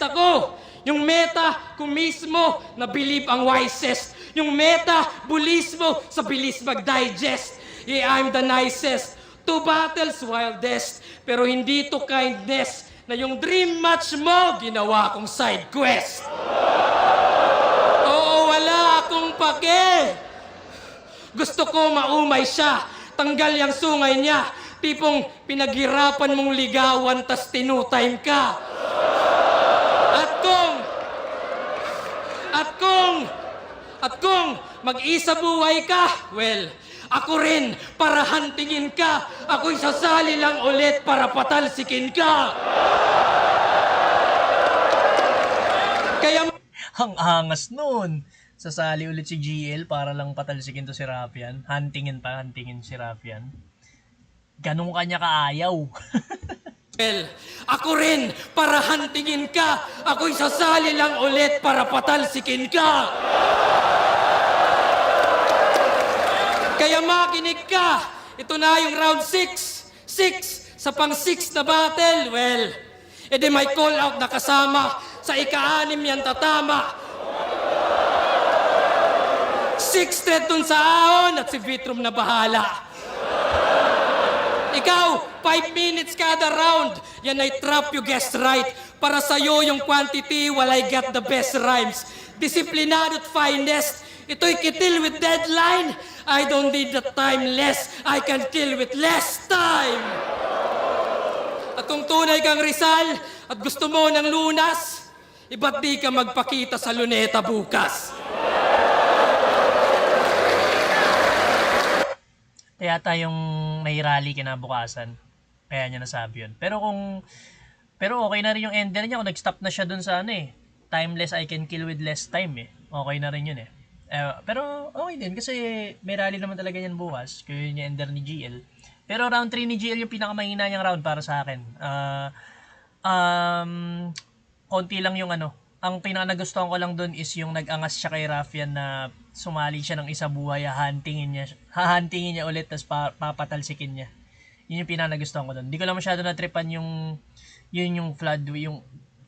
ako. Yung metabolismo na believe ang wisest. Yung metabolismo sa bilis mag-digest. Yeah, I'm the nicest. Two battles, wildest. Pero hindi to kindness na yung dream match mo, ginawa kong side quest. Oo, wala akong pake. Gusto ko maumay siya. Tanggal yung sungay niya. Tipong pinaghirapan mong ligawan tas tinutime ka. At kung mag-isa buhay ka, well, ako rin para hantingin ka. Ako'y sasali lang ulit para patalsikin ka. Kaya Ang angas nun. Sasali ulit si GL para lang patalsikin to si Rafian. Hantingin si Rafian. Ganun kanya kaayaw. well, ako rin para hantingin ka. Ako'y sasali lang ulit para patalsikin ka. Kaya makinig ka. Ito na yung round 6. 6 sa pang-6 na battle. Well, edi may call out na kasama. Sa ika-6 yan tatama. 6 dun sa ahon at si Vitrum na bahala. Ikaw, 5 minutes kada round. Yan ay trap you guessed right. Para sa'yo yung quantity, while I get the best rhymes. Disiplinado at finest. Ito'y kitil with deadline. I don't need the time less. I can kill with less time. At kung tunay kang Rizal at gusto mo ng lunas, iba't di ka magpakita sa luneta bukas. Kaya tayong may rally kinabukasan. Kaya niya nasabi yun. Pero okay na rin yung ender niya kung nag-stop na siya dun sa timeless I can kill with less time Okay na rin yun pero okay din kasi may rally naman talaga yan bukas. Kaya yun yung ender ni GL. Pero round 3 ni GL yung pinakamahina niyang round para sa akin. Konti lang yung ang pinakanagustuhan ko lang dun is yung nag-angas siya kay Rafian na sumali siya ng isa buhay, hahantingin niya ulit, tapos papatalsikin niya. Yun yung pinakanagustuhan ko dun. Hindi ko lang masyado natripan yung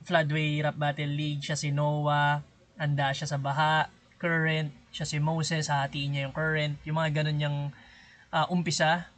Floodway Rap Battle League. Siya si Noah, anda siya sa baha, current, siya si Moses, hahatiin niya yung current. Yung mga ganun niyang umpisa,